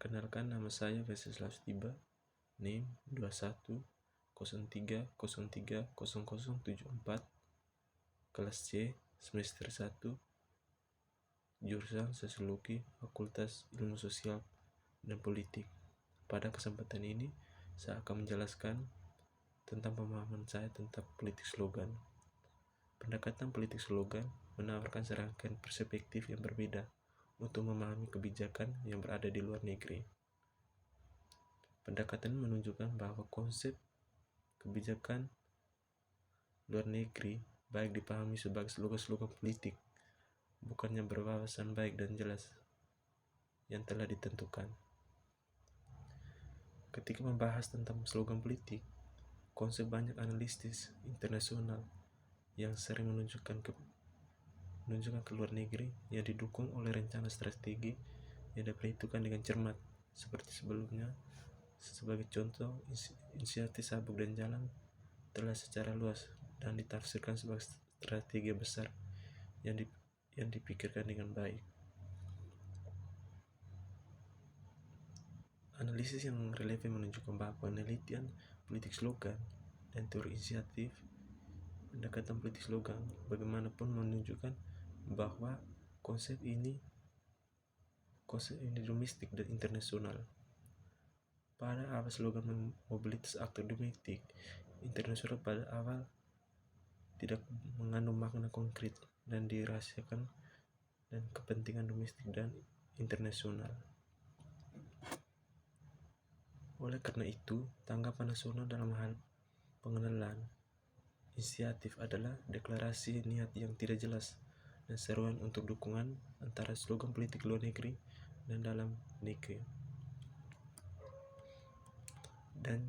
Perkenalkan, nama saya Venceslas Tiba, NIM 2103030074, kelas C, semester 1, jurusan Sosiologi, Fakultas Ilmu Sosial dan Politik. Pada kesempatan ini, saya akan menjelaskan tentang pemahaman saya tentang politik slogan. Pendekatan politik slogan menawarkan serangkaian perspektif yang berbeda untuk memahami kebijakan yang berada di luar negeri. Pendekatan menunjukkan bahwa konsep kebijakan luar negeri baik dipahami sebagai slogan-slogan politik, bukannya berwawasan baik dan jelas yang telah ditentukan. Ketika membahas tentang slogan politik, konsep banyak analisis internasional yang sering menunjukkan ke luar negeri yang didukung oleh rencana strategi yang diperhitungkan dengan cermat, seperti sebelumnya. Sebagai contoh, inisiatif Sabuk dan Jalan telah secara luas dan ditafsirkan sebagai strategi besar yang dipikirkan dengan baik. Analisis yang relevan menunjukkan bahwa penelitian politik slogan dan teori inisiatif pendekatan politik slogan bagaimanapun menunjukkan bahwa konsep ini domestik dan internasional. Pada awal slogan mobilitas aktor domestik internasional pada awal tidak mengandung makna konkret dan dirahasiakan dan kepentingan domestik dan internasional. Oleh karena itu, tanggapan nasional dalam hal pengenalan inisiatif adalah deklarasi niat yang tidak jelas dan seruan untuk dukungan antara slogan politik luar negeri dan dalam negeri. Dan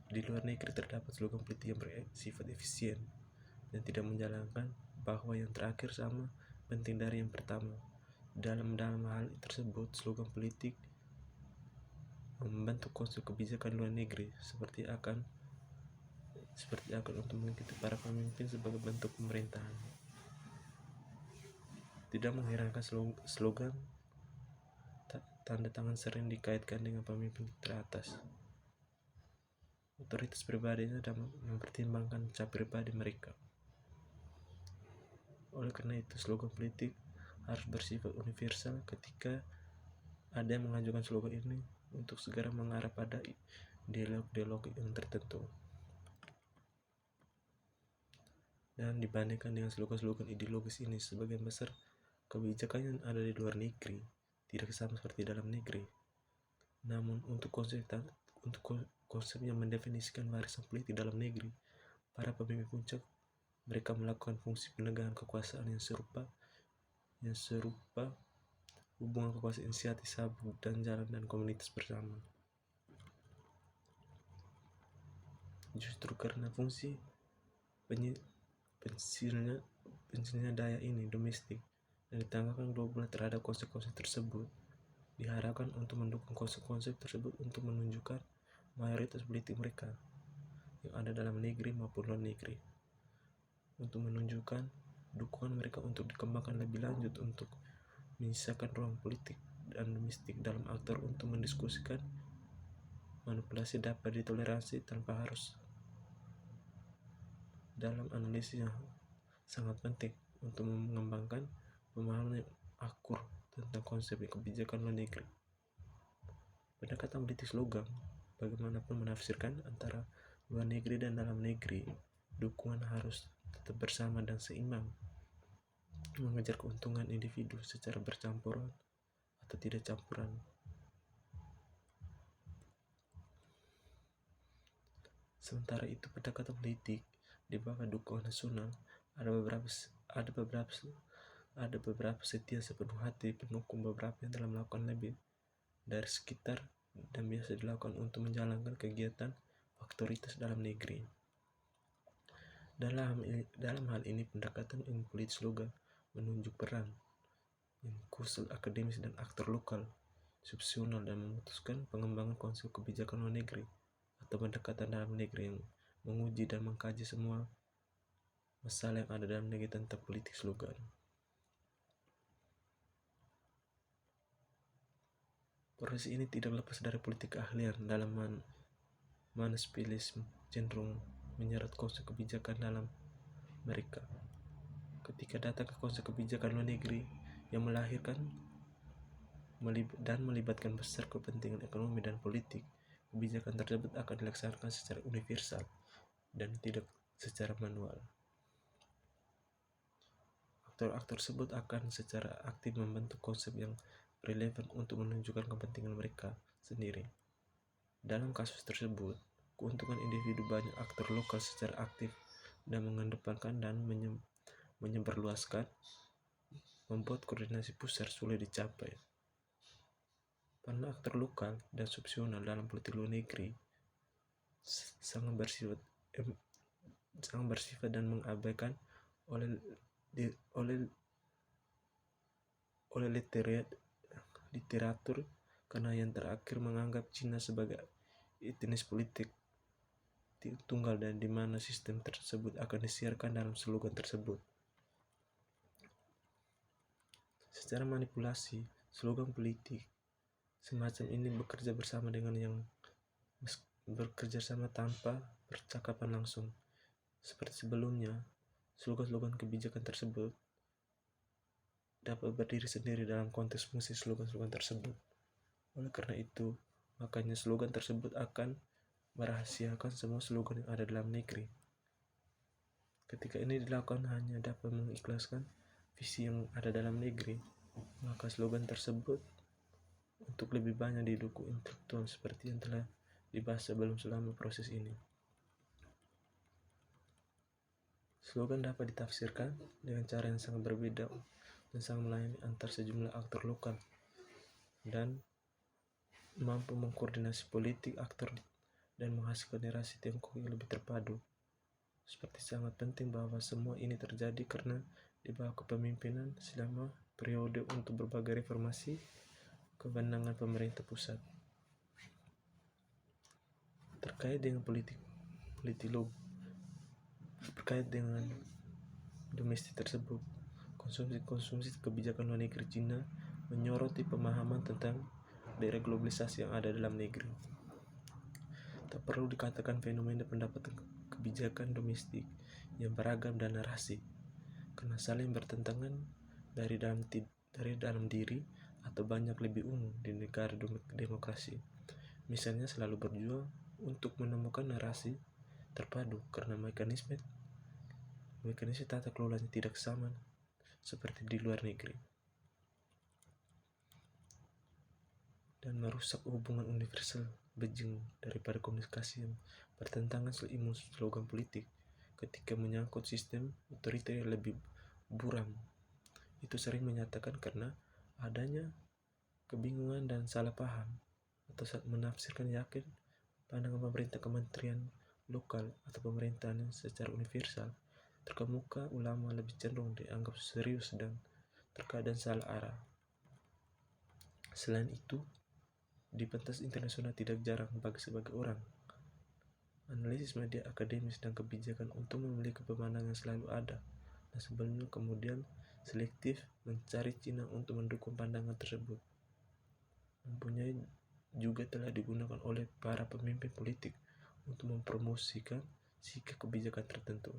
di luar negeri terdapat slogan politik yang bersifat efisien dan tidak menjalankan bahwa yang terakhir sama penting dari yang pertama. Dalam hal tersebut, slogan politik membentuk konsep kebijakan luar negeri seperti akan untuk mengikuti para pemimpin sebagai bentuk pemerintahan. Tidak mengherankan slogan tanda tangan sering dikaitkan dengan pemimpin teratas. Otoritas pribadinya dalam mempertimbangkan cap pribadi mereka. Oleh karena itu, slogan politik harus bersifat universal ketika ada yang mengajukan slogan ini untuk segera mengarah pada dialog yang tertentu. Dan dibandingkan dengan slogan-slogan ideologis ini, sebagian besar kebijakan yang ada di luar negeri tidak sama seperti dalam negeri. Namun untuk konsep yang mendefinisikan warisan politik dalam negeri, para pemimpin puncak mereka melakukan fungsi penegakan kekuasaan yang serupa hubungan kekuasaan inisiatif Sabuk dan Jalan dan komunitas bersama. Justru karena fungsi pensilnya daya ini domestik dan ditanggapan global terhadap konsep-konsep tersebut, diharapkan untuk mendukung konsep-konsep tersebut untuk menunjukkan mayoritas politik mereka yang ada dalam negeri maupun luar negeri, untuk menunjukkan dukungan mereka untuk dikembangkan lebih lanjut untuk menyisakan ruang politik dan domestik dalam aktor untuk mendiskusikan manipulasi dapat ditoleransi tanpa harus. Dalam analisis yang sangat penting untuk mengembangkan pemahaman yang akur tentang konsep kebijakan luar negeri. Pendekatan politik slogan bagaimanapun menafsirkan antara luar negeri dan dalam negeri, dukungan harus tetap bersama dan seimbang, mengejar keuntungan individu secara bercampuran atau tidak campuran. Sementara itu, pendekatan politik di bawah dukungan nasional ada beberapa setia sepenuh hati pendukung beberapa yang telah melakukan lebih dari sekitar dan biasa dilakukan untuk menjalankan kegiatan otoritas dalam negeri. Dalam hal ini, pendekatan ilmu politik slogan menunjuk peran yang khusus akademis dan aktor lokal subsional dan memutuskan pengembangan konsep kebijakan luar negeri atau pendekatan dalam negeri yang menguji dan mengkaji semua masalah yang ada dalam negeri tentang politik slogan. Proses ini tidak lepas dari politik keahlian dalam Manespilisme cenderung menyeret konsep kebijakan dalam mereka. Ketika datang ke konsep kebijakan luar negeri yang melahirkan dan melibatkan besar kepentingan ekonomi dan politik, kebijakan tersebut akan dilaksanakan secara universal dan tidak secara manual. Aktor-aktor tersebut akan secara aktif membentuk konsep yang relevan untuk menunjukkan kepentingan mereka sendiri. Dalam kasus tersebut, keuntungan individu banyak aktor lokal secara aktif dan mengedepankan dan menyebarluaskan membuat koordinasi pusat sulit dicapai. Karena aktor lokal dan subsional dalam politik luar negeri sangat bersifat dan mengabaikan oleh literatur karena yang terakhir menganggap Cina sebagai etnis politik tunggal dan di mana sistem tersebut akan disiarkan dalam slogan tersebut. Secara manipulasi, slogan politik semacam ini bekerja bersama dengan yang bekerja sama tanpa percakapan langsung. Seperti sebelumnya, slogan-slogan kebijakan tersebut dapat berdiri sendiri dalam konteks fungsi slogan-slogan tersebut. Oleh karena itu, makanya slogan tersebut akan merahasiakan semua slogan yang ada dalam negeri. Ketika ini dilakukan hanya dapat mengikhlaskan visi yang ada dalam negeri, maka slogan tersebut untuk lebih banyak didukung intelektual seperti yang telah dibahas sebelum selama proses ini. Slogan dapat ditafsirkan dengan cara yang sangat berbeda dan sangat melayani antar sejumlah aktor lokal dan mampu mengkoordinasi politik aktor dan menghasilkan narasi Tiongkok yang lebih terpadu. Seperti sangat penting bahwa semua ini terjadi karena di bawah kepemimpinan selama periode untuk berbagai reformasi kewenangan pemerintah pusat. Terkait dengan politolog terkait dengan domestik tersebut, konsumsi kebijakan luar negeri Cina menyoroti pemahaman tentang dereglorisasi yang ada dalam negeri. Tak perlu dikatakan fenomena pendapat kebijakan domestik yang beragam dan narasi, karena saling bertentangan dari dalam diri atau banyak lebih umum di negara demokrasi. Misalnya selalu berjuang untuk menemukan narasi terpadu karena mekanisme tata kelolanya tidak sama seperti di luar negeri dan merusak hubungan universal Beijing daripada komunikasi yang bertentangan seimbang slogan politik ketika menyangkut sistem otoriter yang lebih buram. Itu sering menyatakan karena adanya kebingungan dan salah paham atau menafsirkan yakin pandangan pemerintah kementerian lokal atau pemerintahan yang secara universal terkemuka ulama lebih cenderung dianggap serius dan terkadang salah arah. Selain itu, di pentas internasional tidak jarang bagi sebagai orang analisis media akademis dan kebijakan untuk memiliki pemandangan selalu ada dan sebelumnya kemudian selektif mencari Cina untuk mendukung pandangan tersebut. Mempunyai juga telah digunakan oleh para pemimpin politik untuk mempromosikan sikap kebijakan tertentu.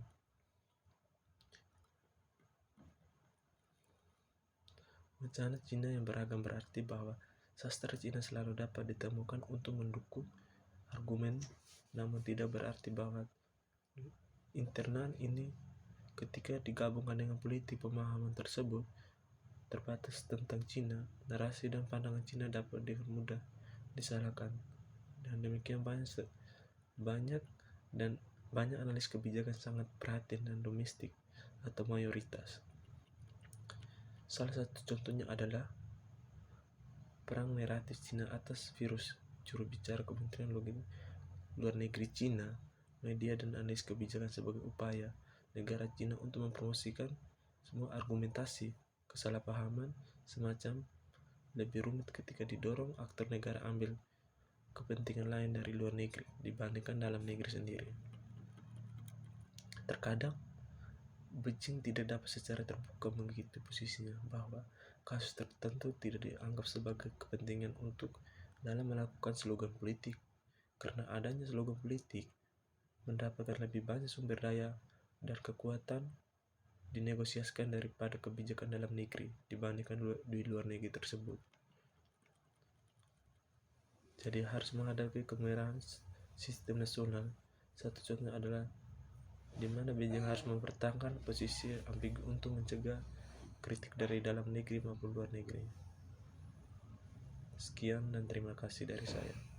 Wacana Cina yang beragam berarti bahwa sastra Cina selalu dapat ditemukan untuk mendukung argumen, namun tidak berarti bahwa internal ini ketika digabungkan dengan politik pemahaman tersebut terbatas tentang Cina, narasi dan pandangan Cina dapat dengan mudah disalahkan. Dan demikian banyak analis kebijakan sangat perhatian dan domestik atau mayoritas. Salah satu contohnya adalah perang naratif Cina atas virus. Juru bicara Kementerian Luar Negeri Cina, media dan analis kebijakan sebagai upaya negara Cina untuk mempromosikan semua argumentasi kesalahpahaman semacam lebih rumit ketika didorong aktor negara ambil kepentingan lain dari luar negeri dibandingkan dalam negeri sendiri. Terkadang Beijing tidak dapat secara terbuka mengikuti posisinya bahwa kasus tertentu tidak dianggap sebagai kepentingan untuk dalam melakukan slogan politik, karena adanya slogan politik mendapatkan lebih banyak sumber daya dan kekuatan dinegosiasikan daripada kebijakan dalam negeri dibandingkan di luar negeri tersebut. Jadi harus menghadapi kemerahan sistem nasional. Satu contohnya adalah di mana Beijing harus mempertahankan posisi ambigu untuk mencegah kritik dari dalam negeri maupun luar negeri. Sekian dan terima kasih dari saya.